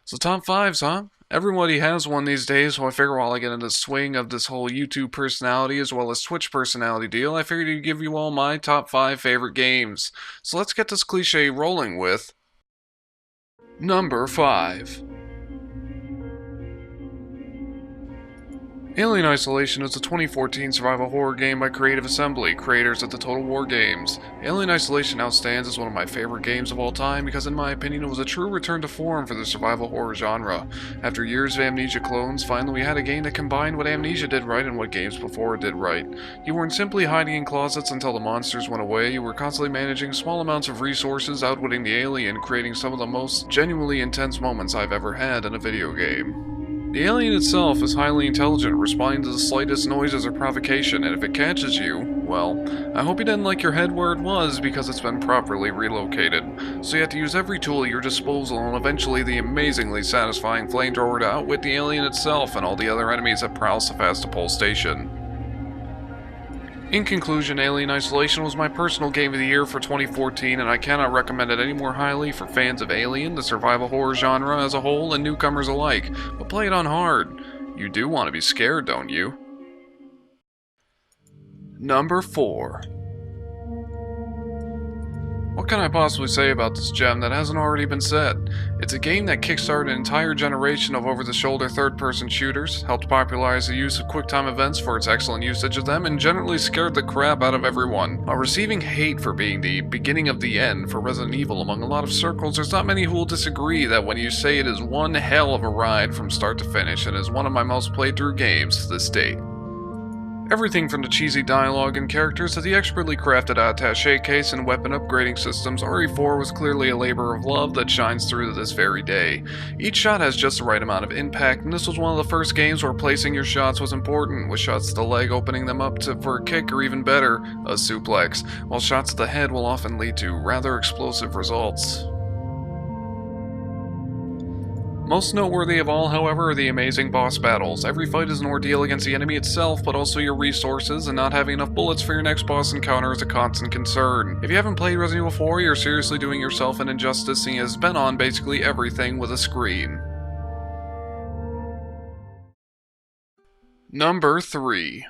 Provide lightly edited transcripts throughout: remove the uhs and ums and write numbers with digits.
So top fives, huh? Everybody has one these days, so I figure while I get into the swing of this whole YouTube personality as well as Twitch personality deal, I figured to give you all my top 5 favorite games. So let's get this cliche rolling with number 5. Alien Isolation is a 2014 survival horror game by Creative Assembly, creators of the Total War games. Alien Isolation outstands as one of my favorite games of all time because in my opinion it was a true return to form for the survival horror genre. After years of Amnesia clones, finally we had a game that combined what Amnesia did right and what games before it did right. You weren't simply hiding in closets until the monsters went away, you were constantly managing small amounts of resources, outwitting the alien, creating some of the most genuinely intense moments I've ever had in a video game. The alien itself is highly intelligent, responding to the slightest noises or provocation, and if it catches you, well, I hope you didn't like your head where it was because it's been properly relocated. So you have to use every tool at your disposal and eventually the amazingly satisfying flamethrower to outwit the alien itself and all the other enemies that prowl Sevastopol Station. In conclusion, Alien Isolation was my personal game of the year for 2014, and I cannot recommend it any more highly for fans of Alien, the survival horror genre as a whole, and newcomers alike, but play it on hard. You do want to be scared, don't you? Number 4. What can I possibly say about this gem that hasn't already been said? It's a game that kickstarted an entire generation of over-the-shoulder third-person shooters, helped popularize the use of QuickTime events for its excellent usage of them, and generally scared the crap out of everyone. While receiving hate for being the beginning of the end for Resident Evil among a lot of circles, there's not many who will disagree that when you say it is one hell of a ride from start to finish and is one of my most played through games to this date. Everything from the cheesy dialogue and characters to the expertly crafted attaché case and weapon upgrading systems, RE4 was clearly a labor of love that shines through to this very day. Each shot has just the right amount of impact, and this was one of the first games where placing your shots was important, with shots to the leg opening them up for a kick or even better, a suplex, while shots to the head will often lead to rather explosive results. Most noteworthy of all, however, are the amazing boss battles. Every fight is an ordeal against the enemy itself, but also your resources, and not having enough bullets for your next boss encounter is a constant concern. If you haven't played Resident Evil 4, you're seriously doing yourself an injustice, seeing it has been on basically everything with a screen. Number 3.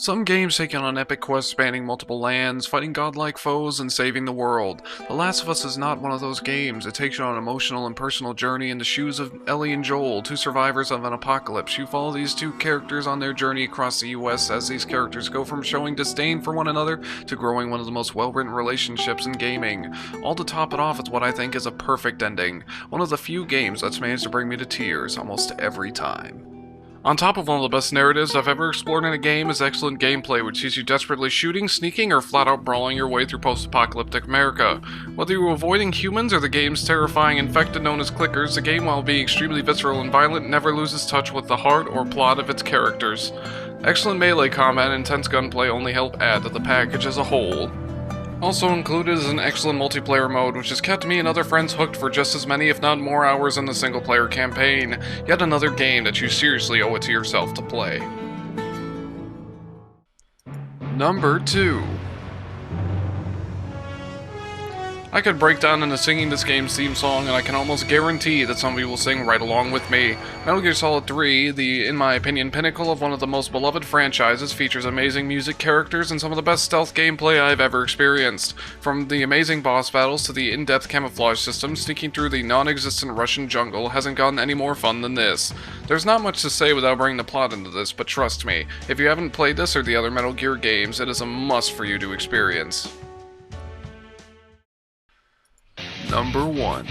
Some games take you on an epic quest spanning multiple lands, fighting godlike foes and saving the world. The Last of Us is not one of those games. It takes you on an emotional and personal journey in the shoes of Ellie and Joel, two survivors of an apocalypse. You follow these two characters on their journey across the US as these characters go from showing disdain for one another to growing one of the most well-written relationships in gaming. All to top it off is what I think is a perfect ending. One of the few games that's managed to bring me to tears almost every time. On top of one of the best narratives I've ever explored in a game is excellent gameplay, which sees you desperately shooting, sneaking, or flat out brawling your way through post-apocalyptic America. Whether you're avoiding humans or the game's terrifying infected known as clickers, the game, while being extremely visceral and violent, never loses touch with the heart or plot of its characters. Excellent melee combat and intense gunplay only help add to the package as a whole. Also included is an excellent multiplayer mode, which has kept me and other friends hooked for just as many if not more hours in the single-player campaign. Yet another game that you seriously owe it to yourself to play. Number 2. I could break down into singing this game's theme song, and I can almost guarantee that some of you will sing right along with me. Metal Gear Solid 3, the, in my opinion, pinnacle of one of the most beloved franchises, features amazing music, characters, and some of the best stealth gameplay I've ever experienced. From the amazing boss battles to the in-depth camouflage system, sneaking through the non-existent Russian jungle hasn't gotten any more fun than this. There's not much to say without bringing the plot into this, but trust me, if you haven't played this or the other Metal Gear games, it is a must for you to experience. Number 1.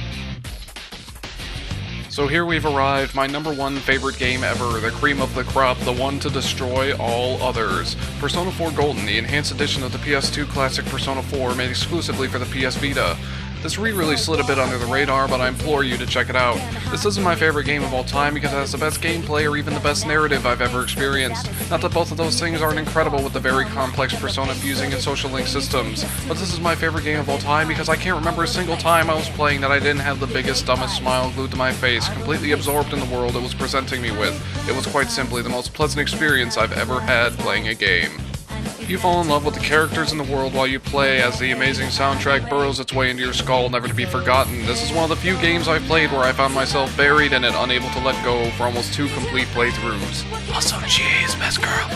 So here we've arrived, my number 1 favorite game ever, the cream of the crop, the one to destroy all others. Persona 4 Golden, the enhanced edition of the PS2 classic Persona 4 made exclusively for the PS Vita. This re-release slid a bit under the radar, but I implore you to check it out. This isn't my favorite game of all time because it has the best gameplay or even the best narrative I've ever experienced. Not that both of those things aren't incredible with the very complex Persona fusing and social link systems, but this is my favorite game of all time because I can't remember a single time I was playing that I didn't have the biggest, dumbest smile glued to my face, completely absorbed in the world it was presenting me with. It was quite simply the most pleasant experience I've ever had playing a game. You fall in love with the characters in the world while you play, as the amazing soundtrack burrows its way into your skull, never to be forgotten. This is one of the few games I've played where I found myself buried in it, unable to let go for almost 2 complete playthroughs. Also, GA is best girl.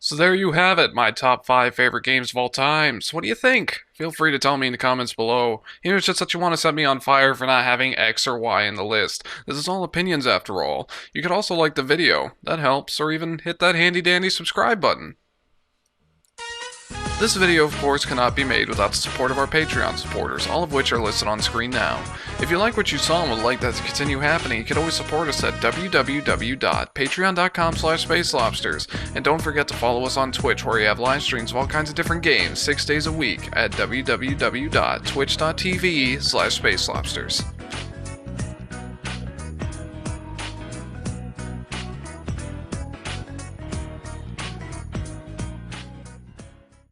So there you have it, my top 5 favorite games of all time. So what do you think? Feel free to tell me in the comments below. Even if it's just that you want to set me on fire for not having X or Y in the list. This is all opinions after all. You could also like the video, that helps, or even hit that handy dandy subscribe button. This video, of course, cannot be made without the support of our Patreon supporters, all of which are listed on screen now. If you like what you saw and would like that to continue happening, you can always support us at www.patreon.com/spacelobsters. And don't forget to follow us on Twitch, where we have live streams of all kinds of different games 6 days a week at www.twitch.tv/spacelobsters.